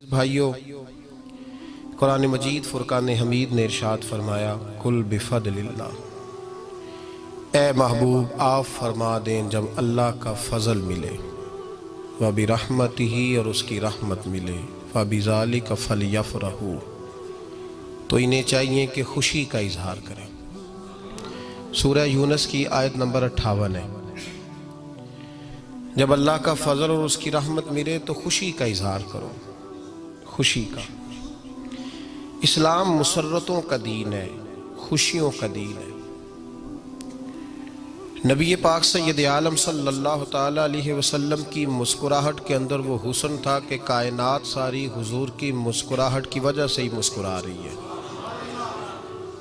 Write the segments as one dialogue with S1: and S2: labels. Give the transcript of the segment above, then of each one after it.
S1: بھائیو، قرآن مجید فرقان حمید نے ارشاد فرمایا قل بفضل اللہ، اے محبوب آپ فرما دیں جب اللہ کا فضل ملے، وبرحمتہ اور اس کی رحمت ملے، فبذالک فلیفرحوا، تو انہیں چاہیے کہ خوشی کا اظہار کریں۔ سورہ یونس کی آیت نمبر 58 ہے۔ جب اللہ کا فضل اور اس کی رحمت ملے تو خوشی کا اظہار کرو، خوشی کا۔ اسلام مسرتوں کا دین ہے، خوشیوں کا دین ہے۔ نبی پاک سید عالم صلی اللہ تعالی علیہ وسلم کی مسکراہٹ کے اندر وہ حسن تھا کہ کائنات ساری حضور کی مسکراہٹ کی وجہ سے ہی مسکرا رہی ہے۔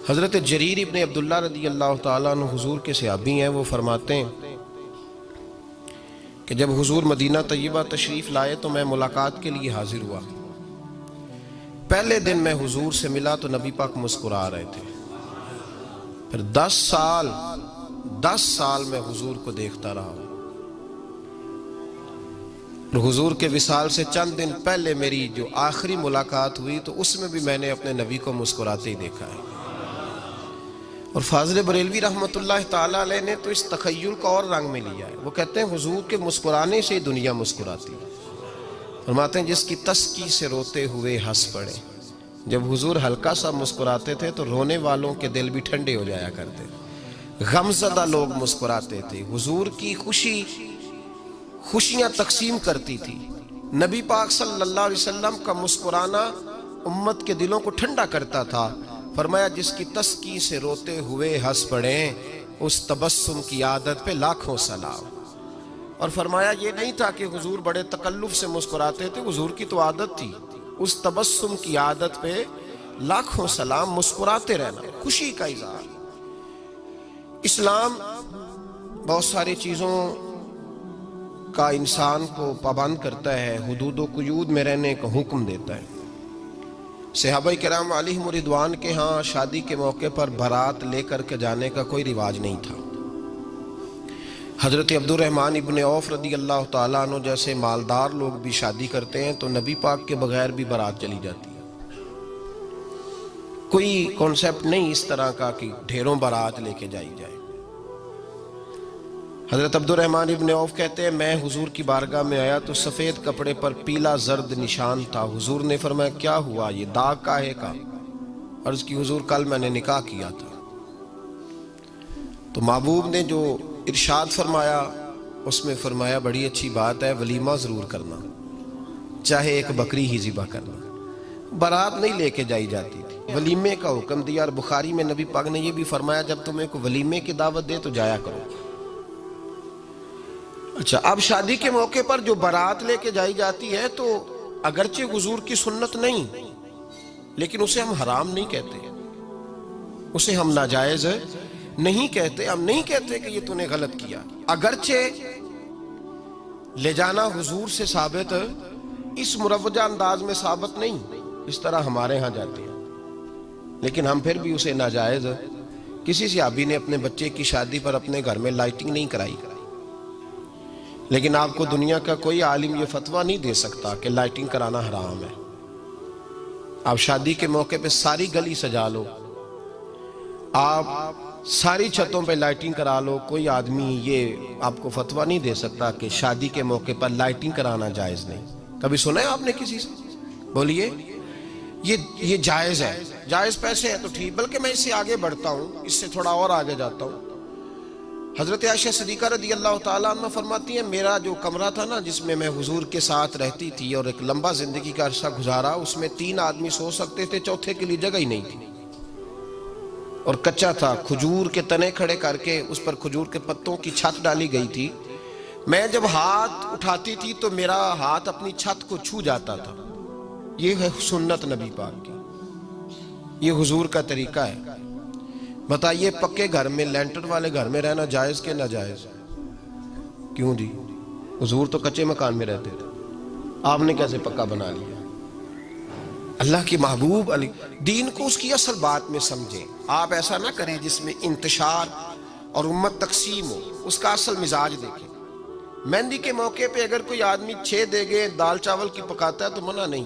S1: حضرت جریر ابن عبداللہ رضی اللہ تعالیٰ عنہ حضور کے صحابی ہیں، وہ فرماتے ہیں کہ جب حضور مدینہ طیبہ تشریف لائے تو میں ملاقات کے لیے حاضر ہوا۔ پہلے دن میں حضور سے ملا تو نبی پاک مسکرا رہے تھے۔ پھر 10 سال میں حضور کو دیکھتا رہا۔ اور حضور کے وصال سے چند دن پہلے میری جو آخری ملاقات ہوئی تو اس میں بھی میں نے اپنے نبی کو مسکراتے ہی دیکھا ہے۔ اور فاضل بریلوی رحمۃ اللہ تعالیٰ علیہ نے تو اس تخیل کو اور رنگ میں لیا ہے۔ وہ کہتے ہیں حضور کے مسکرانے سے ہی دنیا مسکراتی ہے۔ فرماتے ہیں جس کی تسکی سے روتے ہوئے ہنس پڑے۔ جب حضور ہلکا سا مسکراتے تھے تو رونے والوں کے دل بھی ٹھنڈے ہو جایا کرتے، غم زدہ لوگ مسکراتے تھے۔ حضور کی خوشیاں تقسیم کرتی تھی۔ نبی پاک صلی اللہ علیہ وسلم کا مسکرانا امت کے دلوں کو ٹھنڈا کرتا تھا۔ فرمایا جس کی تسکی سے روتے ہوئے ہنس پڑے اس تبسم کی عادت پہ لاکھوں سلام۔ اور فرمایا یہ نہیں تھا کہ حضور بڑے تکلف سے مسکراتے تھے، حضور کی تو عادت تھی اس تبسم کی عادت پہ لاکھوں سلام، مسکراتے رہنا، خوشی کا اظہار۔ اسلام بہت ساری چیزوں کا انسان کو پابند کرتا ہے، حدود و قیود میں رہنے کا حکم دیتا ہے۔ صحابہ کرام علیہم رضوان کے ہاں شادی کے موقع پر بارات لے کر کے جانے کا کوئی رواج نہیں تھا۔ حضرت عبد الرحمن ابن عوف رضی اللہ تعالیٰ عنہ جیسے مالدار لوگ بھی شادی کرتے ہیں تو نبی پاک کے بغیر بھی بارات چلی جاتی ہے۔ کوئی کانسیپٹ نہیں اس طرح کا کہ ڈھیروں بارات لے کے جائی جائے۔ حضرت عبد الرحمن ابن عوف کہتے ہیں میں حضور کی بارگاہ میں آیا تو سفید کپڑے پر پیلا زرد نشان تھا۔ حضور نے فرمایا کیا ہوا، یہ داغ کاہے کا؟ عرض کی حضور کل میں نے نکاح کیا تھا۔ تو محبوب نے جو ارشاد فرمایا اس میں فرمایا بڑی اچھی بات ہے، ولیمہ ضرور کرنا، چاہے ایک بکری ہی ذبح کرنا۔ بارات نہیں لے کے جائی جاتی تھی، ولیمے کا حکم دیا۔ اور بخاری میں نبی پاک نے یہ بھی فرمایا جب تمہیں کوئی ولیمے کی دعوت دے تو جایا کرو۔ اچھا، اب شادی کے موقع پر جو بارات لے کے جائی جاتی ہے تو اگرچہ حضور کی سنت نہیں لیکن اسے ہم حرام نہیں کہتے، اسے ہم ناجائز نہیں کہتے، ہم نہیں کہتے کہ یہ تو نے غلط کیا۔ اگرچہ لے جانا حضور سے ثابت اس مروجہ انداز میں ثابت نہیں، اس طرح ہمارے ہاں جاتے ہیں، لیکن ہم پھر بھی اسے ناجائز۔ کسی صحابی نے اپنے بچے کی شادی پر اپنے گھر میں لائٹنگ نہیں کرائی، لیکن آپ کو دنیا کا کوئی عالم یہ فتویٰ نہیں دے سکتا کہ لائٹنگ کرانا حرام ہے۔ آپ شادی کے موقع پہ ساری گلی سجا لو، آپ ساری چھتوں پہ لائٹنگ کرا لو، کوئی آدمی یہ آپ کو فتویٰ نہیں دے سکتا کہ شادی کے موقع پر لائٹنگ کرانا جائز نہیں۔ کبھی سنا ہے آپ نے کسی سے؟ بولیے یہ جائز ہے، جائز پیسے ہے تو ٹھیک۔ بلکہ میں اس سے آگے بڑھتا ہوں، اس سے تھوڑا اور آگے جاتا ہوں۔ حضرت عائشہ صدیقہ رضی اللہ تعالیٰ عنہ فرماتی ہیں میرا جو کمرہ تھا نا جس میں میں حضور کے ساتھ رہتی تھی اور ایک لمبا زندگی کا عرصہ گزارا، اس میں 3 آدمی سو سکتے تھے، چوتھے کے لیے جگہ ہی نہیں تھی، اور کچا تھا۔ کھجور کے تنے کھڑے کر کے اس پر کھجور کے پتوں کی چھت ڈالی گئی تھی۔ میں جب ہاتھ اٹھاتی تھی تو میرا ہاتھ اپنی چھت کو چھو جاتا تھا۔ یہ ہے سنت نبی پاک کی، یہ حضور کا طریقہ ہے۔ بتائیے پکے گھر میں، لینٹر والے گھر میں رہنا جائز کہ ناجائز؟ کیوں جی؟ حضور تو کچے مکان میں رہتے تھے، آپ نے کیسے پکا بنا لیا؟ اللہ کی محبوب علی دین کو اس کی اصل بات میں سمجھیں۔ آپ ایسا نہ کریں جس میں انتشار اور امت تقسیم ہو، اس کا اصل مزاج دیکھیں۔ مہندی کے موقع پہ اگر کوئی آدمی 6 دیگیں دال چاول کی پکاتا ہے تو منع نہیں،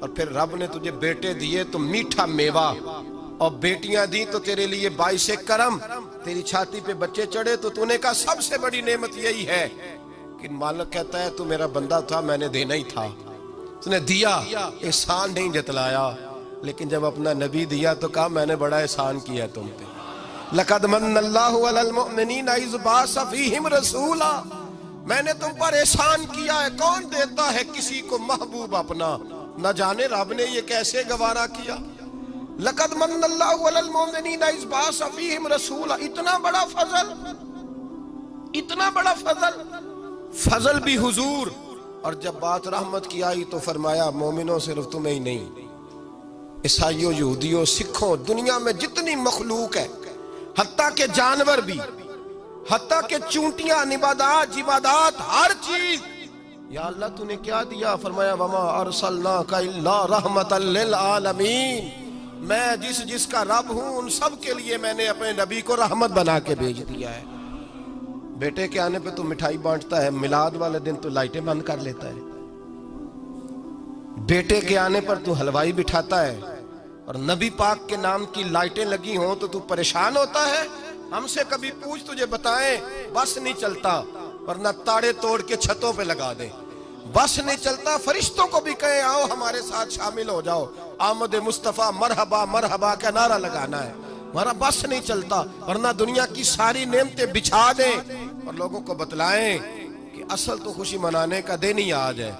S1: اور پھر رب نے تجھے بیٹے دیے تو میٹھا میوہ، اور بیٹیاں دی تو تیرے لیے باعث کرم، تیری چھاتی پہ بچے چڑھے تو تو نے کہا سب سے بڑی نعمت یہی ہے کہ مالک کہتا ہے تو میرا بندہ تھا، میں نے دینا ہی تھا، تو نے دیا، احسان نہیں جتلایا، لیکن جب اپنا نبی دیا تو کہا میں نے بڑا احسان کیا تم پہ، لَقَدْ مَنَّ اللَّهُ عَلَى الْمُؤْمِنِينَ إِذْ بَعَثَ فِيهِمْ رَسُولًا، میں نے تم پر احسان کیا ہے۔ کون دیتا ہے کسی کو محبوب اپنا؟ نہ جانے رب نے یہ کیسے گوارا کیا۔ لَقَدْ مَنَّ اللَّهُ عَلَى الْمُؤْمِنِينَ إِذْ بَعَثَ فِيهِمْ رَسُولًا، اتنا بڑا فضل، اتنا بڑا فضل، فضل بھی حضور۔ اور جب بات رحمت کی آئی تو فرمایا مومنوں صرف تمہیں ہی نہیں، عیسائیوں، یہودیوں، سکھوں، دنیا میں جتنی مخلوق ہے، حتیٰ کہ جانور بھی، حتیٰ کہ چونٹیاں، نباتات، جمادات، ہر چیز، یا اللہ تو نے کیا دیا؟ فرمایا وَمَا أَرْسَلْنَاكَ إِلَّا رَحْمَةً لِلْعَالَمِينَ، میں جس کا رب ہوں ان سب کے لیے میں نے اپنے نبی کو رحمت بنا کے بھیج دیا ہے۔ بیٹے کے آنے پہ تو مٹھائی بانٹتا ہے، میلاد والے دن تو لائٹیں بند کر لیتا ہے، بیٹے کے آنے پر تو حلوائی بٹھاتا ہے، اور نبی پاک کے نام کی لائٹیں لگی ہوں تو پریشان ہوتا ہے۔ ہم سے کبھی پوچھ تجھے بتائیں، بس نہیں چلتا، ورنہ تاڑے توڑ کے چھتوں پہ لگا دیں، بس نہیں چلتا، فرشتوں کو بھی کہیں آؤ ہمارے ساتھ شامل ہو جاؤ، آمد مصطفیٰ مرحبا مرحبا کا نعرہ لگانا ہے، ہمارا بس نہیں چلتا، ورنہ دنیا کی ساری نعمتیں بچھا دیں اور لوگوں کو بتلائیں کہ اصل تو خوشی منانے کا دن ہی آج ہے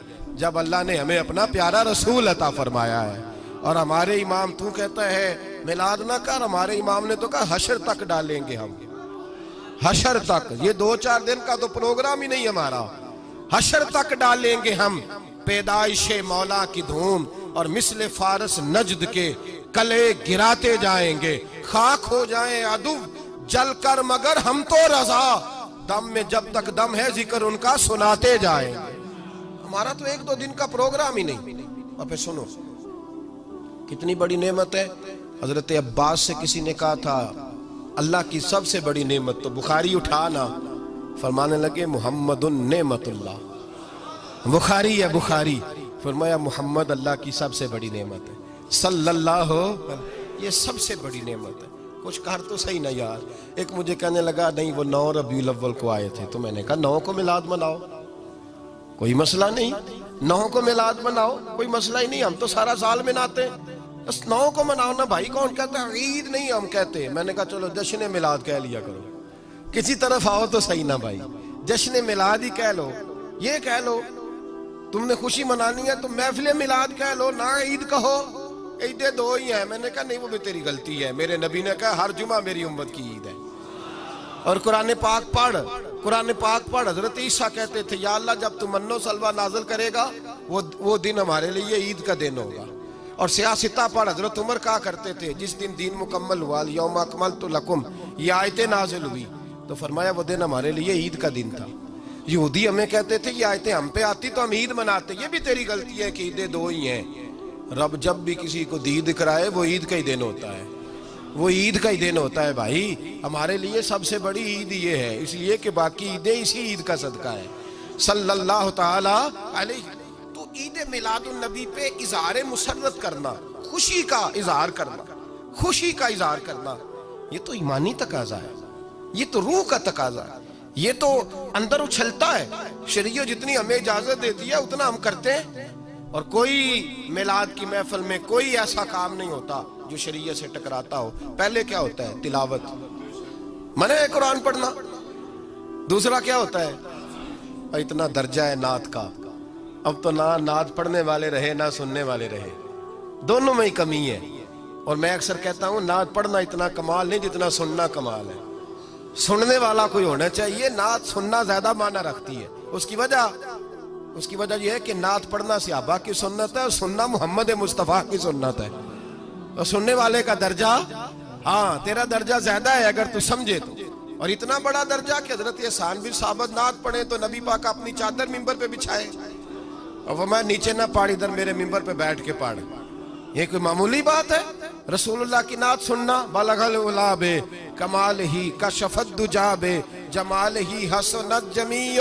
S1: جب اللہ نے ہمیں اپنا پیارا رسول عطا فرمایا ہے۔ اور ہمارے امام تو کہتا ہے میلاد نہ کر، ہمارے امام نے تو کہا حشر تک ڈالیں گے ہم، حشر تک، یہ 2-4 دن کا تو پروگرام ہی نہیں ہمارا، حشر تک ڈالیں گے ہم پیدائش مولا کی دھوم، اور مثل فارس نجد کے کلے گراتے جائیں گے، خاک ہو جائیں عدو جل کر مگر ہم تو رضا، دم میں جب تک دم ہے ذکر ان کا سناتے جائیں گے۔ ہمارا تو 1-2 دن کا پروگرام ہی نہیں۔ اور پھر سنو کتنی بڑی نعمت ہے۔ حضرت عباس سے کسی نے کہا تھا اللہ کی سب سے بڑی نعمت، تو بخاری اٹھانا، فرمانے لگے محمد نعمت اللہ، بخاری ہے بخاری، فرمایا محمد اللہ کی سب سے بڑی نعمت ہے، صلی اللہ، یہ سب سے بڑی نعمت ہے۔ کچھ کر تو صحیح نہ یار۔ ایک مجھے کہنے لگا نہیں وہ 9 ربیع الاول کو آئے تھے، تو میں نے کہا 9 کو میلاد مناؤ، کوئی مسئلہ نہیں، 9 کو میلاد مناؤ، کوئی مسئلہ ہی نہیں، ہم تو سارا سال مناتے ہیں، بس 9 کو مناؤ نا بھائی۔ کون کہتا ہے عید نہیں ہم کہتے؟ میں نے کہا چلو جشن میلاد کہہ لیا کرو، کسی طرف آؤ تو صحیح نا بھائی، جشن میلاد ہی کہہ لو، یہ کہہ لو تم نے خوشی منانی ہے تو محفل میلاد کہہ لو، نہ عید کہو، عیدیں 2 ہی ہیں۔ میں نے کہا نہیں وہ بھی تیری غلطی ہے، میرے نبی نے کہا ہر جمعہ میری امت کی عید ہے۔ اور قرآن پاک پڑھ، قرآن پاک پڑھ، حضرت عیسیٰ کہتے تھے یا اللہ جب تم من و سلوہ نازل کرے گا وہ دن ہمارے لیے عید کا دن ہوگا۔ اور سیاستہ پڑھ، حضرت عمر کہا کرتے تھے جس دن دین مکمل ہوا یوم اکملت لکم، یہ آیتیں نازل ہوئی تو فرمایا وہ دن ہمارے لیے عید کا دن تھا۔ یہودی ہمیں کہتے تھے یہ آیتیں ہم پہ آتی تو ہم عید مناتے، یہ بھی تیری غلطی ہے کہ عیدیں 2 ہی ہیں۔ رب جب بھی کسی کو دید کرائے وہ عید کا ہی دن ہوتا ہے، وہ عید کا ہی دن ہوتا ہے بھائی۔ ہمارے لیے سب سے بڑی عید یہ ہے، اس لیے کہ باقی عیدیں اسی عید کا صدقہ ہے صلی اللہ تعالی علیہ۔ تو عید میلاد النبی پہ اظہار مسرت کرنا، خوشی کا اظہار کرنا، خوشی کا اظہار کرنا، یہ تو ایمانی تقاضا ہے، یہ تو روح کا تقاضا ہے، یہ تو اندر اچھلتا ہے۔ شریعت جتنی ہمیں اجازت دیتی ہے اتنا ہم کرتے ہیں، اور کوئی میلاد کی محفل میں کوئی ایسا کام نہیں ہوتا جو شریعت سے ٹکراتا ہو۔ پہلے کیا ہوتا ہے؟ تلاوت، منع ہے قرآن پڑھنا۔ دوسرا کیا ہوتا ہے؟ اتنا درجہ ہے نعت کا، اب تو نہ نعت پڑھنے والے رہے نہ سننے والے رہے، دونوں میں ہی کمی ہے۔ اور میں اکثر کہتا ہوں نعت پڑھنا اتنا کمال نہیں جتنا سننا کمال ہے۔ سننے والا کوئی ہونا چاہیے، نعت سننا زیادہ معنی رکھتی ہے۔ اس کی وجہ یہ ہے کہ نعت پڑھنا صحابہ کی سنت ہے اور سننا محمد مصطفیٰ کی سنت ہے، اور سننے والے کا درجہ، ہاں تیرا درجہ زیادہ ہے اگر تو سمجھے تو۔ اور اتنا بڑا درجہ کہ حضرت احسان بن ثابت نعت پڑھے تو نبی پاک اپنی چادر ممبر پہ بچھائے اور فرمایا نیچے نہ پاڑ، ادھر میرے ممبر پہ بیٹھ کے پاڑ۔ یہ کوئی معمولی بات ہے؟ رسول اللہ کی نعت سننا، بلغ العلا بے کمال ہی کشف الدجا بے جمال ہی حسنت جمیع،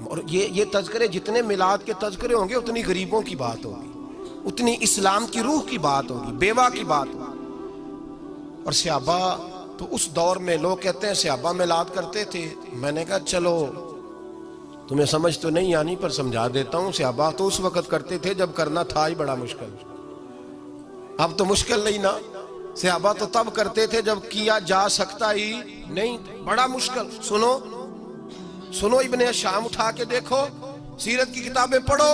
S1: اور یہ تذکرے جتنے میلاد کے تذکرے ہوں گے اتنی غریبوں کی بات ہوگی، اتنی اسلام کی روح کی بات ہوگی، بیوہ کی بات ہوگی۔ اور صحابہ تو اس دور میں لوگ کہتے ہیں صحابہ میلاد کرتے تھے، میں نے کہا چلو تمہیں سمجھ تو نہیں آنی پر سمجھا دیتا ہوں، صحابہ تو اس وقت کرتے تھے جب کرنا تھا ہی بڑا مشکل، اب تو مشکل نہیں نا، صحابہ تو تب کرتے تھے جب کیا جا سکتا ہی نہیں، بڑا مشکل۔ سنو ابن شام اٹھا کے دیکھو، سیرت کی کتابیں پڑھو،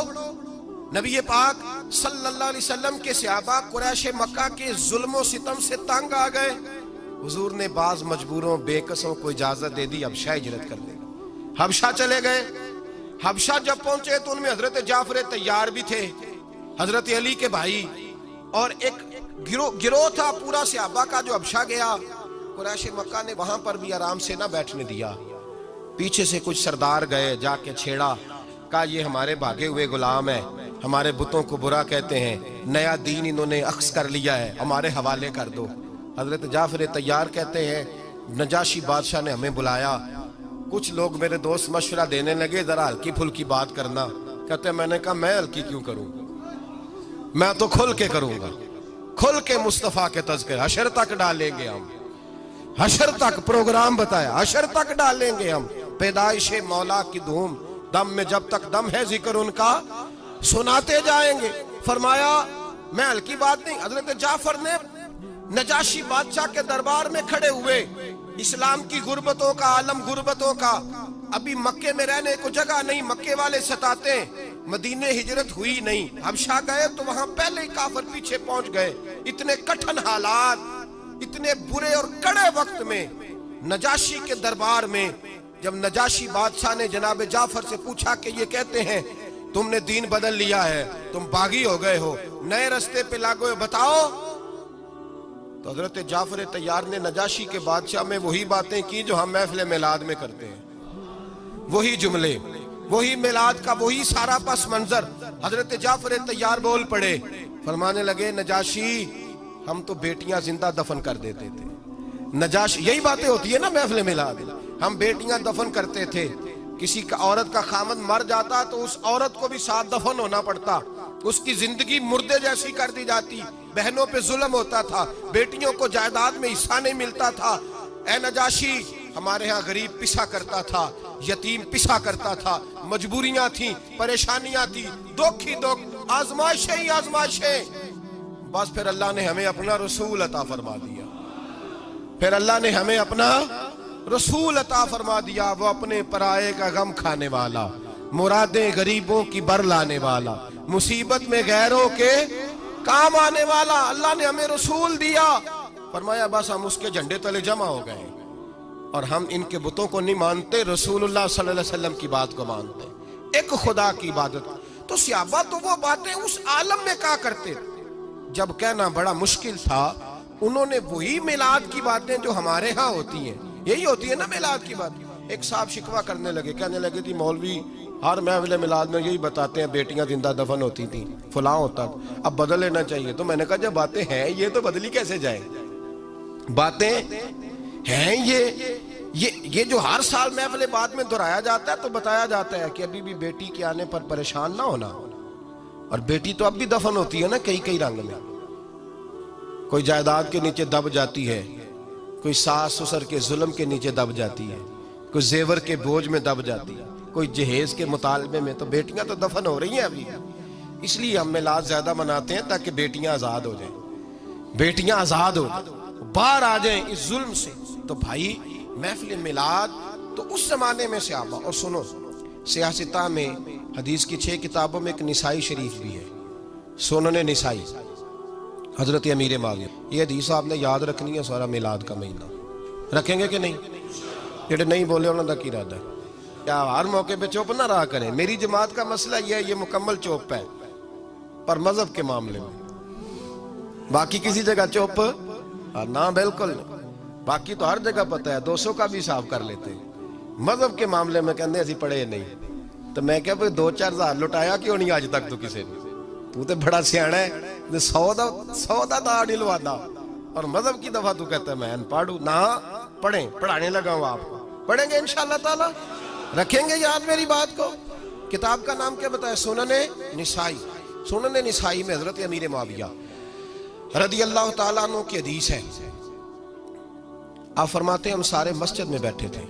S1: نبی پاک صلی اللہ علیہ وسلم کے صحابہ قریش مکہ کے ظلم و ستم سے تنگ آ گئے، حضور نے بعض مجبوروں بے کسوں کو اجازت دے دی حبشہ ہجرت کر دے، حبشہ چلے گئے۔ حبشہ جب پہنچے تو ان میں حضرت جعفر طیار بھی تھے، حضرت علی کے بھائی، اور ایک گروہ تھا پورا صحابہ کا جو حبشہ گیا۔ قریش مکہ نے وہاں پر بھی آرام سے نہ بیٹھنے دیا، پیچھے سے کچھ سردار گئے، جا کے چھیڑا، کہا یہ ہمارے بھاگے ہوئے غلام ہے، ہمارے بتوں کو برا کہتے ہیں، نیا دین انہوں نے اخذ کر لیا ہے، ہمارے حوالے کر دو۔ حضرت جعفر طیار کہتے ہیں نجاشی بادشاہ نے ہمیں بلایا، کچھ لوگ میرے دوست مشورہ دینے لگے ذرا ہلکی پھلکی بات کرنا، کہتے ہیں میں نے کہا میں ہلکی کیوں کروں، میں تو کھل کے کروں گا، کھل کے مصطفیٰ کے تذکرے حشر تک ڈالیں گے ہم، حشر تک پروگرام بتایا، حشر تک ڈالیں گے ہم، پیدائش مولا کی دھوم، دم میں جب تک دم ہے ذکر ان کا سناتے جائیں گے۔ فرمایا میں ہلکی بات نہیں، حضرت جعفر نے نجاشی بادشاہ کے دربار میں کھڑے ہوئے، اسلام کی غربتوں کا عالم، غربتوں کا، ابھی مکے میں رہنے کو جگہ نہیں، مکے والے ستاتے، مدینے ہجرت ہوئی نہیں، حبشہ گئے تو وہاں پہلے ہی کافر پیچھے پہنچ گئے، اتنے کٹھن حالات، اتنے برے اور کڑے وقت میں نجاشی کے دربار میں جب نجاشی بادشاہ نے جناب جعفر سے پوچھا کہ یہ کہتے ہیں تم نے دین بدل لیا ہے، تم باغی ہو گئے ہو، نئے رستے پہ لاگو، بتاؤ، تو حضرت جعفر طیار نے نجاشی کے بادشاہ میں وہی باتیں کی جو ہم محفل میلاد میں کرتے ہیں، وہی جملے، وہی میلاد کا وہی سارا پس منظر۔ حضرت جعفر طیار بول پڑے، فرمانے لگے نجاشی ہم تو بیٹیاں زندہ دفن کر دیتے تھے، نجاشی یہی باتیں ہوتی ہے نا محفل میلاد، ہم بیٹیاں دفن کرتے تھے، کسی کا عورت کا خامد مر جاتا تو اس عورت کو بھی ساتھ دفن ہونا پڑتا، اس کی زندگی مردے جیسی کر دی جاتی، بہنوں پہ ظلم ہوتا تھا، بیٹیوں کو جائیداد میں حصہ نہیں ملتا تھا۔ اے نجاشی ہمارے ہاں غریب پسا کرتا تھا، یتیم پسا کرتا تھا، مجبوریاں تھیں، پریشانیاں تھیں، دکھ ہی دکھ، آزمائشیں ہی آزمائشیں، بس پھر اللہ نے ہمیں اپنا رسول عطا فرما دیا، پھر اللہ نے ہمیں اپنا رسول عطا فرما دیا، وہ اپنے پرائے کا غم کھانے والا، مرادیں غریبوں کی بر لانے والا، مصیبت میں غیروں کے کام آنے والا، اللہ نے ہمیں رسول دیا۔ فرمایا بس ہم اس کے جھنڈے تلے جمع ہو گئے اور ہم ان کے بتوں کو نہیں مانتے، رسول اللہ صلی اللہ علیہ وسلم کی بات کو مانتے، ایک خدا کی عبادت۔ تو صحابہ تو وہ باتیں اس عالم میں کہا کرتے تھے جب کہنا بڑا مشکل تھا، انہوں نے وہی میلاد کی باتیں جو ہمارے ہاں ہوتی ہیں، یہی ہوتی ہے نا میلاد کی بات۔ ایک صاحب شکوہ کرنے لگے، کہنے لگے تھی مولوی ہر محفل میلاد میں یہی بتاتے ہیں بیٹیاں زندہ دفن ہوتی تھیں، فلاں ہوتا، اب بدل لینا چاہیے۔ تو میں نے کہا جب باتیں ہیں یہ تو بدلی کیسے جائیں، باتیں ہیں یہ جو ہر سال محفل بعد میں دہرایا جاتا ہے تو بتایا جاتا ہے کہ ابھی بھی بیٹی کے آنے پر پریشان نہ ہونا، اور بیٹی تو اب بھی دفن ہوتی ہے نا کئی کئی رنگ میں، کوئی جائیداد کے نیچے دب جاتی ہے، کوئی ساس سسر کے ظلم کے نیچے دب جاتی ہے، کوئی زیور کے بوجھ میں دب جاتی ہے، کوئی جہیز کے مطالبے میں، تو بیٹیاں تو دفن ہو رہی ہیں ابھی۔ اس لیے ہم میلاد زیادہ مناتے ہیں تاکہ بیٹیاں آزاد ہو جائیں، بیٹیاں آزاد ہو جائیں، باہر آ جائیں اس ظلم سے۔ تو بھائی محفل میلاد تو اس زمانے میں صحابہ، اور سنو سیاستہ میں حدیث کی 6 کتابوں میں ایک نسائی شریف بھی ہے، سنن نسائی، حضرت امیر معاویہ، یہ حدیث آپ نے یاد رکھنی ہے سارا میلاد کا مہینہ، رکھیں گے کہ نہیں؟ جڑے نہیں بولے انہوں نے کی ارادہ ہے کیا ہر موقع پہ چپ نہ رہا کریں؟ میری جماعت کا مسئلہ یہ ہے، یہ مکمل چوپ ہے پر مذہب کے معاملے میں، باقی کسی جگہ چوپ نہ، بالکل نہیں، باقی تو ہر جگہ پتہ ہے، 200 کا بھی حساب کر لیتے ہیں، مذہب کے معاملے میں کہنے ایسی پڑھے نہیں۔ تو میں کہا بھئی 2-4 ہزار لٹایا کیوں نہیں آج تک تو کسی نے؟ تو تے بڑا سیاڑا ہے، 100 دا ڈلوا دا، اور مذہب کی دفعہ تو کہتا ہے میں ان پڑھوں نہ، پڑھیں، پڑھانے لگا ہوں آپ کو، پڑھیں گے انشاءاللہ تعالی، رکھیں گے یاد میری بات کو؟ کتاب کا نام کیا بتایا؟ سنن نسائی. سنن نسائی میں حضرت امیر معاویہ رضی اللہ تعالیٰ عنہ کی حدیث ہے. آپ فرماتے ہیں ہم سارے مسجد میں بیٹھے تھے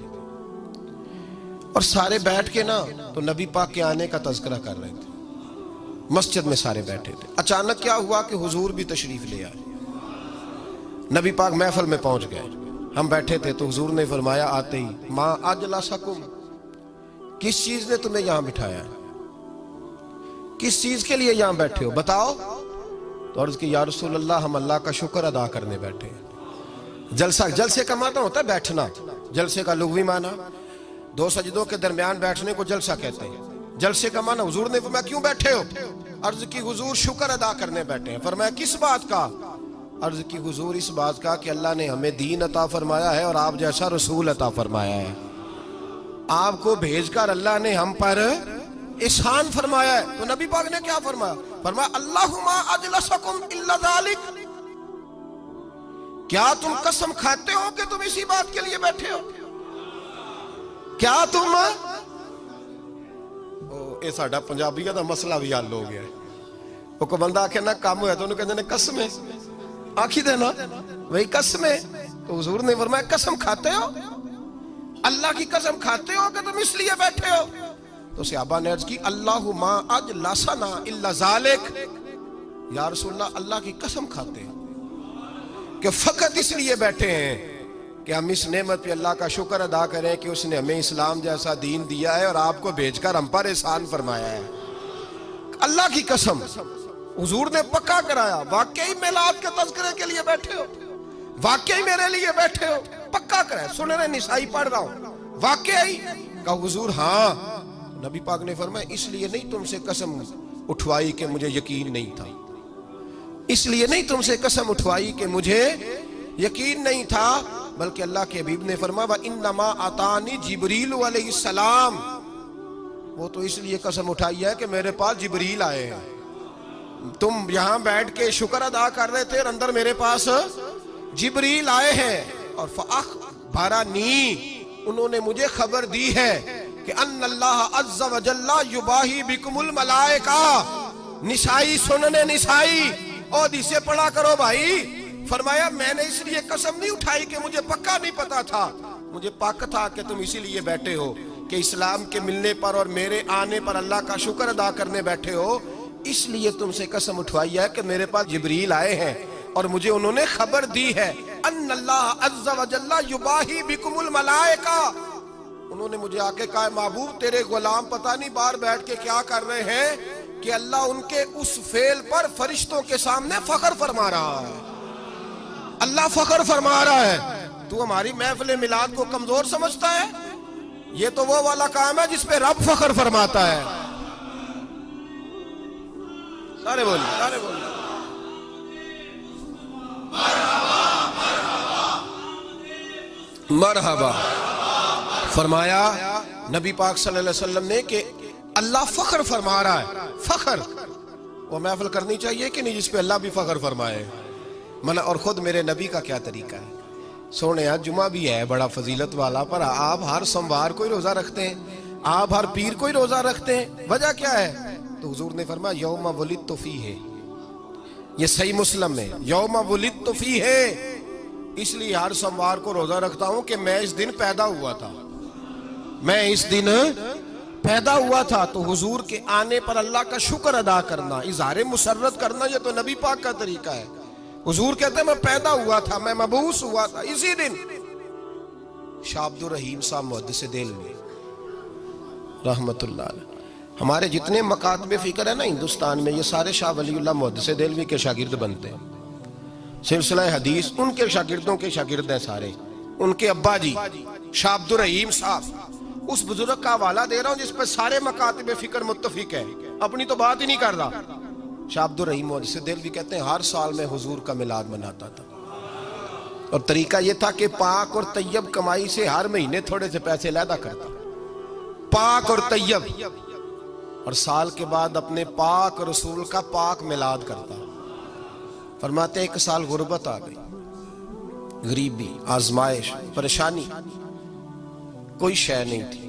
S1: اور سارے بیٹھ کے نا تو نبی پاک کے آنے کا تذکرہ کر رہے تھے. مسجد میں سارے بیٹھے تھے. اچانک کیا ہوا کہ حضور بھی تشریف لے آئے. نبی پاک محفل میں پہنچ گئے. ہم بیٹھے تھے تو حضور نے فرمایا آتے ہی ما اجلسکم، کس چیز نے تمہیں یہاں بٹھایا ہے؟ کس چیز کے لیے یہاں بیٹھے ہو بتاؤ؟ تو عرض کی یا رسول اللہ ہم اللہ کا شکر ادا کرنے بیٹھے ہیں. جلسے کا معنی ہوتا ہے بیٹھنا. جلسے کا لغوی معنی دو سجدوں کے درمیان بیٹھنے کو جلسہ کہتے ہیں. جلسے کا معنی حضور نے فرمایا کیوں بیٹھے ہو؟ عرض کی حضور شکر ادا کرنے بیٹھے ہیں. فرمایا کس بات کا؟ عرض کی حضور اس بات کا کہ اللہ نے ہمیں دین عطا فرمایا ہے اور آپ جیسا رسول عطا فرمایا ہے. آپ کو بھیج کر اللہ نے ہم پر احسان فرمایا ہے. تو نبی پاک نے کیا فرمایا؟ فرمایا اللہم اجلسکم الا ذالک، کیا تم قسم کھاتے ہو کہ تم اسی بات کے لیے بیٹھے ہو؟ کیا تم اے ساڈا پنجابیہ دا مسئلہ بھی حل ہو گیا ہے. وہ کو بندہ آکھے نا کام ہویا تو انہوں کہتے ہیں قسم ہے آکھی دینا وہی قسم ہے. تو حضور نے فرمایا قسم کھاتے ہو؟ اللہ کی قسم کھاتے ہو کہ تم اس لیے بیٹھے ہو؟ تو صحابہ نے عرض کی اللہ ما اجلسنا الا ذالک، یا رسول اللہ اللہ کی قسم کھاتے ہیں کہ فقط اس لیے بیٹھے ہیں کہ ہم اس نعمت پہ اللہ کا شکر ادا کریں کہ اس نے ہمیں اسلام جیسا دین دیا ہے اور آپ کو بھیج کر ہم پر احسان فرمایا ہے. اللہ کی قسم حضور نے پکا کرایا. واقعی میلاد کے تذکرے کے لیے بیٹھے ہو؟ واقعی میرے لیے بیٹھے ہو؟ پکا کرایا. سنن نسائی پڑھ رہا ہوں. واقعی؟ کہا حضور ہاں. نبی پاک نے فرمایا اس لیے نہیں تم سے قسم اٹھوائی کہ مجھے یقین نہیں تھا. اس لیے نہیں تم سے قسم اٹھوائی کہ مجھے یقین نہیں تھا، بلکہ اللہ کے حبیب نے فرمایا وَإِنَّمَا أَتَانِي جِبْرِيلُ علیہ السلام، وہ تو اس لیے قسم اٹھائی ہے کہ میرے پاس جبریل آئے ہیں. تم یہاں بیٹھ کے شکر ادا کر رہے تھے اور اندر میرے پاس جبریل آئے ہیں. اور فَأَخْبَرَنِي، انہوں نے مجھے خبر دی ہے کہ ان اللہ عز و جل یباہی بکم الملائکہ. نسائی سنن نسائی اور اسے پڑھا کرو بھائی. فرمایا میں نے اس لیے قسم نہیں اٹھائی کہ مجھے پکا نہیں پتا تھا، مجھے پاک تھا کہ تم اسی لیے بیٹھے ہو کہ اسلام کے ملنے پر اور میرے آنے پر اللہ کا شکر ادا کرنے بیٹھے ہو. اس لیے تم سے قسم اٹھوائی ہے کہ میرے پاس جبریل آئے ہیں اور مجھے انہوں نے خبر دی ہے ان اللہ عز و جل یباہی بکم الملائکہ. انہوں نے مجھے آ کے کہا محبوب تیرے غلام پتہ نہیں باہر بیٹھ کے کیا کر رہے ہیں کہ اللہ ان کے اس فعل پر فرشتوں کے سامنے فخر فرما رہا ہے. اللہ فخر فرما رہا ہے. تو ہماری محفل میلاد کو کمزور سمجھتا ہے؟ یہ تو وہ والا کام ہے جس پہ رب فخر فرماتا ہے. سارے بولیے سارے بولیے مرحبا. فرمایا نبی پاک صلی اللہ علیہ وسلم نے کہ اللہ فخر فرما رہا ہے. فخر وہ محفل کرنی چاہیے کہ نہیں جس پہ اللہ بھی فخر فرمائے. اور خود میرے نبی کا کیا طریقہ ہے. سونے جمعہ بھی ہے بڑا فضیلت والا، پر آپ ہر سوموار کو ہی روزہ رکھتے ہیں، آپ ہر پیر کو ہی روزہ رکھتے ہیں. وجہ کیا ہے؟ تو حضور نے فرمایا یوم ولدت فیہ، یہ صحیح مسلم ہے، یوم ولدت فیہ، اس لیے ہر سوموار کو روزہ رکھتا ہوں کہ میں اس دن پیدا ہوا تھا، میں اس دن پیدا ہوا تھا. تو حضور کے آنے پر اللہ کا شکر ادا کرنا، اظہار مسرت کرنا، یہ تو نبی پاک کا طریقہ ہے. حضور کہتے ہیں میں پیدا ہوا تھا، میں مبعوث ہوا تھا اسی دن. شاہ عبد الرحیم صاحب محدث دہلوی رحمت اللہ علیہ، ہمارے جتنے مکاتب فکر ہے نا ہندوستان میں، یہ سارے شاہ ولی اللہ محدث دہلوی کے شاگرد بنتے ہیں. سلسلہ حدیث ان کے شاگردوں کے شاگرد ہیں سارے. ان کے ابا جی شاہ عبد الرحیم صاحب، اس بزرگ کا حوالہ دے رہا ہوں جس پہ سارے مکاتب فکر متفق ہیں، اپنی تو بات ہی نہیں کر رہا. شاہ عبد الرحیم محدث دہلوی کہتے ہیں ہر سال میں حضور کا میلاد مناتا تھا، اور طریقہ یہ تھا کہ پاک اور طیب کمائی سے ہر مہینے تھوڑے سے پیسے لیدا کرتا، پاک اور طیب، اور سال کے بعد اپنے پاک رسول کا پاک میلاد کرتا. فرماتے ہیں ایک سال غربت آ گئی، غریبی، آزمائش، پریشانی، کوئی شے نہیں تھی.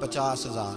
S1: 50,000,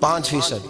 S1: 5%,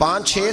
S1: 5, 6,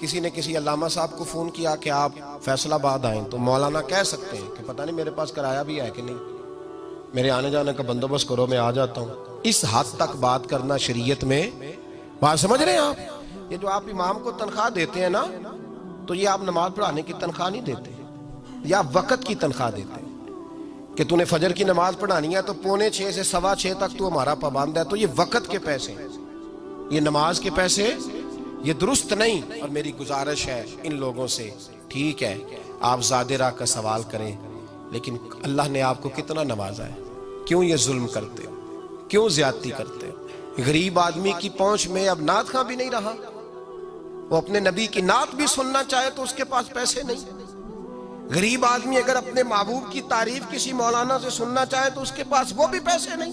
S1: کسی نے کسی علامہ صاحب کو فون کیا کہ آپ فیصل آباد آئیں، تو مولانا کہہ سکتے ہیں کہ پتہ نہیں میرے پاس کرایہ بھی ہے کہ نہیں، میرے آنے جانے کا بندوبست کرو، میں آ جاتا ہوں۔ اس حد تک بات کرنا شریعت میں، بات سمجھ رہے ہیں آپ؟ یہ جو آپ امام کو تنخواہ دیتے ہیں نا، تو یہ آپ نماز پڑھانے کی تنخواہ نہیں دیتے، یا وقت کی تنخواہ دیتے ہیں کہ تو نے فجر کی نماز پڑھانی ہے تو 5:45 سے 6:15 تک تو ہمارا پابند ہے، تو یہ وقت کے پیسے، یہ نماز کے پیسے، یہ درست نہیں۔ اور میری گزارش ہے ان لوگوں سے، ٹھیک ہے آپ زیادہ راہ کا سوال کریں، لیکن اللہ نے آپ کو کتنا نوازا ہے، کیوں یہ ظلم کرتے ہو، کیوں زیادتی کرتے ہو؟ غریب آدمی کی پہنچ میں اب نعت خواں بھی نہیں رہا، وہ اپنے نبی کی نعت بھی سننا چاہے تو اس کے پاس پیسے نہیں۔ غریب آدمی اگر اپنے محبوب کی تعریف کسی مولانا سے سننا چاہے تو اس کے پاس وہ بھی پیسے نہیں۔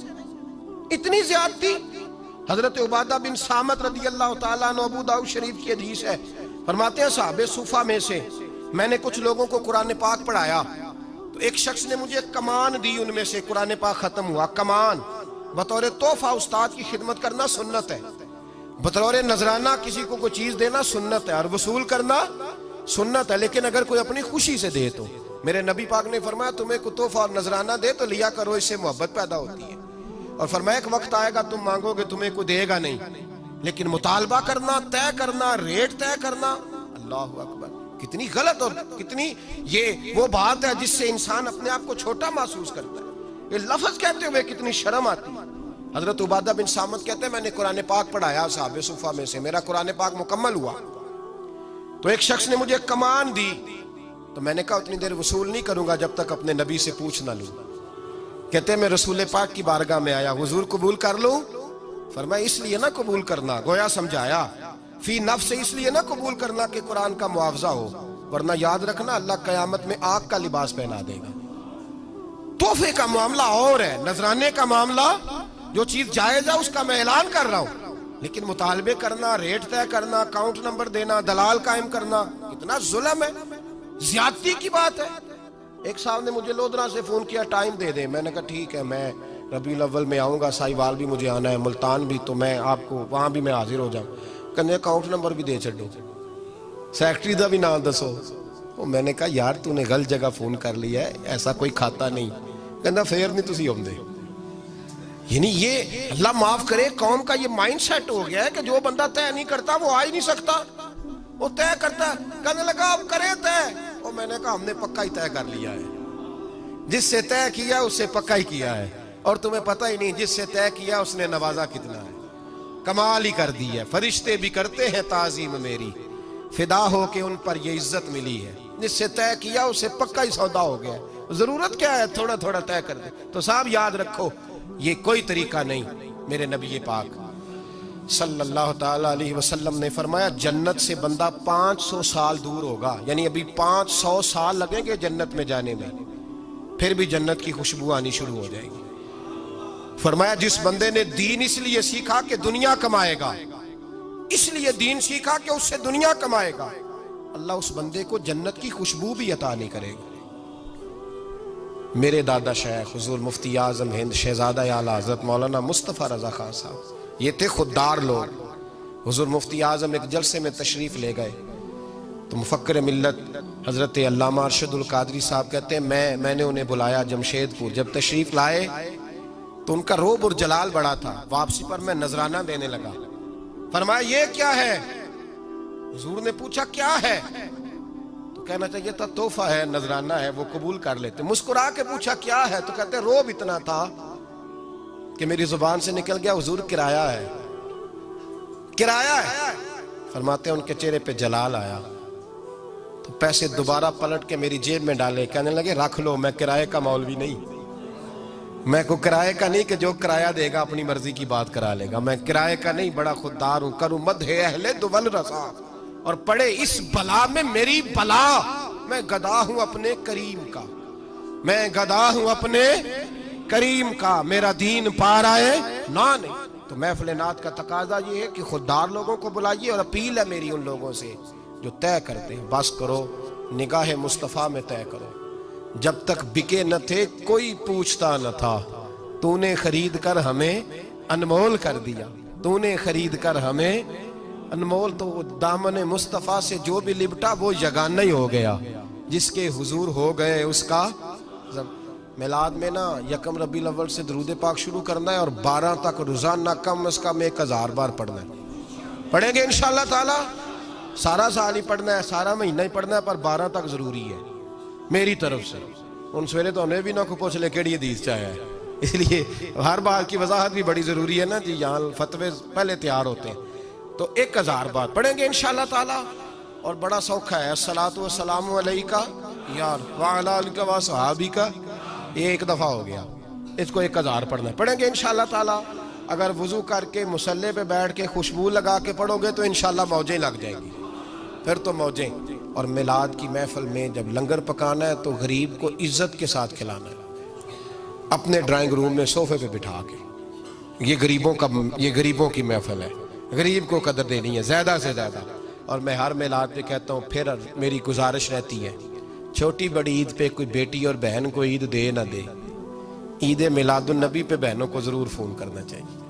S1: اتنی زیادتی۔ حضرت عبادہ بن صامت رضی اللہ تعالیٰ عنہ، ابو داؤد شریف کی حدیث ہے، فرماتے ہیں صحابہ صوفہ میں سے میں نے کچھ لوگوں کو قرآن پاک پڑھایا تو ایک شخص نے مجھے کمان دی، ان میں سے قرآن پاک ختم ہوا، کمان بطور تحفہ استاد کی خدمت کرنا سنت ہے، بطور نذرانہ کسی کو کوئی چیز دینا سنت ہے، اور وصول کرنا سنت ہے، لیکن اگر کوئی اپنی خوشی سے دے تو میرے نبی پاک نے فرمایا تمہیں کوئی تحفہ اور نذرانہ دے تو لیا کرو، اس سے محبت پیدا ہوتی ہے، اور فرمایا ایک وقت آئے گا تم مانگو گے تمہیں کوئی دے گا نہیں، لیکن مطالبہ کرنا، طے کرنا، ریٹ طے کرنا، اللہ اکبر، کتنی غلط اور کتنی یہ وہ بات ہے جس سے انسان اپنے آپ کو چھوٹا محسوس کرتا ہے۔ یہ لفظ کہتے ہوئے کتنی شرم آتی ہے۔ حضرت عبادہ بن صامت کہتے ہیں میں نے قرآن پاک پڑھایا صحابہ صفہ میں سے، میرا قرآن پاک مکمل ہوا تو ایک شخص نے مجھے کمان دی تو میں نے کہا اتنی دیر وصول نہیں کروں گا جب تک اپنے نبی سے پوچھ نہ لوں۔ کہتے ہیں میں رسول پاک کی بارگاہ میں آیا، حضور قبول کر لوں؟ فرمایا اس لیے نہ قبول کرنا، گویا سمجھایا فی نفس، اس لیے نہ قبول کرنا کہ قرآن کا معاوضہ ہو، ورنہ یاد رکھنا اللہ قیامت میں آگ کا لباس پہنا دے گا۔ تحفے کا معاملہ اور ہے، نذرانے کا معاملہ جو چیز جائز ہے اس کا میں اعلان کر رہا ہوں، لیکن مطالبے کرنا، ریٹ طے کرنا، اکاؤنٹ نمبر دینا، دلال قائم کرنا، کتنا ظلم ہے، زیادتی کی بات ہے۔ ایک صاحب نے مجھے لودھرا سے فون کیا ٹائم دے دیں، میں نے کہا ٹھیک ہے میں ربیع الاول میں آؤں گا، ساہیوال بھی مجھے آنا ہے، ملتان بھی، تو میں آپ کو وہاں بھی میں حاضر ہو جاؤں۔ کہنے اکاؤنٹ نمبر بھی دے چھڈو، سیکٹری دا بھی نام دسو۔ میں نے کہا یار تو نے غلط جگہ فون کر لیا ہے، ایسا کوئی کھاتا نہیں۔ کہنا فیر نہیں تسی آؤندے۔ یعنی یہ اللہ معاف کرے قوم کا یہ مائنڈ سیٹ ہو گیا ہے کہ جو بندہ طے نہیں کرتا وہ آ ہی نہیں سکتا، وہ طے کرتا ہے۔ کہنے لگا آپ کریں طے، اور میں نے کہا ہم نے پکا ہی طے کر لیا ہے، جس سے طے کیا اس سے پکا ہی کیا ہے، اور تمہیں پتہ ہی نہیں جس سے طے کیا اس نے نوازا کتنا ہے، کمال ہی کر دی ہے۔ فرشتے بھی کرتے ہیں تعظیم میری، فدا ہو کے ان پر یہ عزت ملی ہے، جس سے طے کیا اس سے پکا ہی سودا ہو گیا ہے، ضرورت کیا ہے تھوڑا تھوڑا طے کر دے۔ تو صاحب یاد رکھو یہ کوئی طریقہ نہیں۔ میرے نبی پاک صلی اللہ تعالیٰ علیہ وسلم نے فرمایا جنت سے بندہ 500 سال دور ہوگا، یعنی ابھی 500 سال لگیں گے جنت میں جانے میں، پھر بھی جنت کی خوشبو آنی شروع ہو جائے گی۔ فرمایا جس بندے نے دین اس لیے سیکھا کہ دنیا کمائے گا، اس لیے دین سیکھا کہ اس سے دنیا کمائے گا، اللہ اس بندے کو جنت کی خوشبو بھی عطا نہیں کرے گا۔ میرے دادا شیخ حضور مفتی اعظم ہند شہزادہ اعلیٰ حضرت مولانا مصطفیٰ رضا خان صاحب، یہ تھے خوددار لوگ۔ حضور مفتی اعظم ایک جلسے میں تشریف لے گئے تو مفکر ملت حضرت علامہ ارشد القادری صاحب کہتے ہیں میں نے انہیں بلایا جمشید پور، جب تشریف لائے تو ان کا روب اور جلال بڑا تھا، واپسی پر میں نذرانہ دینے لگا۔ فرمایا یہ کیا ہے؟ حضور نے پوچھا کیا ہے؟ تو کہنا چاہیے تھا تحفہ ہے، نذرانہ ہے، وہ قبول کر لیتے۔ مسکرا کے پوچھا کیا ہے؟ تو کہتے روب اتنا تھا کہ میری زبان سے نکل گیا حضور کرایہ ہے، کرایہ ہے۔ فرماتے ہیں ان کے چہرے پہ جلال آیا تو پیسے دوبارہ پلٹ کے میری جیب میں ڈالے، کہنے لگے رکھ لو، میں کرائے کا مولوی نہیں، میں کو کرائے کا نہیں کہ جو کرایہ دے گا اپنی مرضی کی بات کرا لے گا، میں کرائے کا نہیں، بڑا خوددار ہوں، کروں مدح اہل دول رسا، اور پڑھے اس بلا میں میری بلا، میں گدا ہوں اپنے کریم کا، میں گدا ہوں اپنے کریم کا، میرا دین پار آئے نہ نہیں۔ تو محفل نعت کا تقاضا یہ ہے کہ خوددار لوگوں کو بلائیے، اور اپیل ہے میری ان لوگوں سے جو طے کرتے ہیں، بس کرو نگاہ مصطفیٰ میں طے کرو، جب تک بکے نہ تھے کوئی پوچھتا نہ تھا، تو نے خرید کر ہمیں انمول کر دیا، تو نے خرید کر ہمیں انمول تو وہ دامن مصطفیٰ سے جو بھی لپٹا وہ یگانہ ہی ہو گیا، جس کے حضور ہو گئے اس کا میلاد میں نا یکم ربیع الاول سے درود پاک شروع کرنا ہے اور 12 تک روزانہ کم از کم 1000 بار پڑھنا ہے۔ پڑھیں گے انشاءاللہ تعالی، سارا سال ہی پڑھنا ہے، سارا مہینہ ہی پڑھنا ہے، پر 12 تک ضروری ہے میری طرف سے۔ ان سویرے تو ہمیں بھی نہ کو پوچھ لے کیڑی حدیث چاہیا ہے، اس لیے ہر بات کی وضاحت بھی بڑی ضروری ہے نا جی، یہاں فتوے پہلے تیار ہوتے ہیں۔ تو 1000 بار پڑھیں گے انشاءاللہ تعالی، اور بڑا سوکھا ہے، الصلاۃ والسلام علیک یار وعلی آلک و صحابک، یہ ایک دفعہ ہو گیا، اس کو 1000 پڑھنا ہے۔ پڑھیں گے انشاءاللہ تعالی۔ اگر وضو کر کے مصلی پہ بیٹھ کے خوشبو لگا کے پڑھو گے تو انشاءاللہ موجیں لگ جائیں گی، پھر تو موجیں۔ اور میلاد کی محفل میں جب لنگر پکانا ہے تو غریب کو عزت کے ساتھ کھلانا ہے، اپنے ڈرائنگ روم میں صوفے پہ بٹھا کے۔ یہ غریبوں کی محفل ہے، غریب کو قدر دینی ہے زیادہ سے زیادہ۔ اور میں ہر میلاد پہ کہتا ہوں، پھر میری گزارش رہتی ہے، چھوٹی بڑی عید پہ کوئی بیٹی اور بہن کو عید دے نہ دے، عید میلاد النبی پہ بہنوں کو ضرور فون کرنا چاہیے،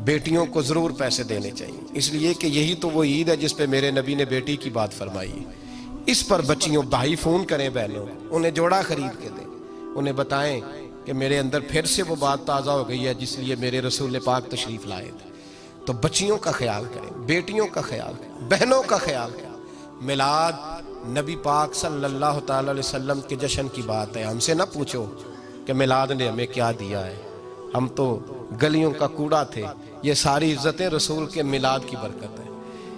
S1: بیٹیوں کو ضرور پیسے دینے چاہیے، اس لیے کہ یہی تو وہ عید ہے جس پہ میرے نبی نے بیٹی کی بات فرمائی ہے۔ اس پر بچیوں بھائی فون کریں بہنوں، انہیں جوڑا خرید کے دیں، انہیں بتائیں کہ میرے اندر پھر سے وہ بات تازہ ہو گئی ہے جس لیے میرے رسول پاک تشریف لائے تھے۔ تو بچیوں کا خیال کریں، بیٹیوں کا خیال کریں، بہنوں کا خیال کریں۔ میلاد نبی پاک صلی اللہ تعالی علیہ وسلم کے جشن کی بات ہے، ہم سے نہ پوچھو کہ میلاد نے ہمیں کیا دیا ہے، ہم تو گلیوں کا کوڑا تھے۔ یہ ساری عزتیں رسول کے میلاد کی برکت ہے،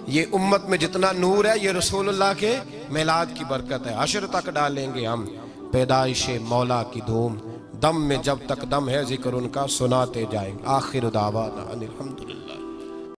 S1: یہ امت میں جتنا نور ہے یہ رسول اللہ کے میلاد کی برکت ہے۔ حشر تک ڈالیں گے ہم پیدائش مولا کی دھوم، دم میں جب تک دم ہے ذکر ان کا سناتے جائیں گے۔ آخر دعوانا ان الحمد للہ۔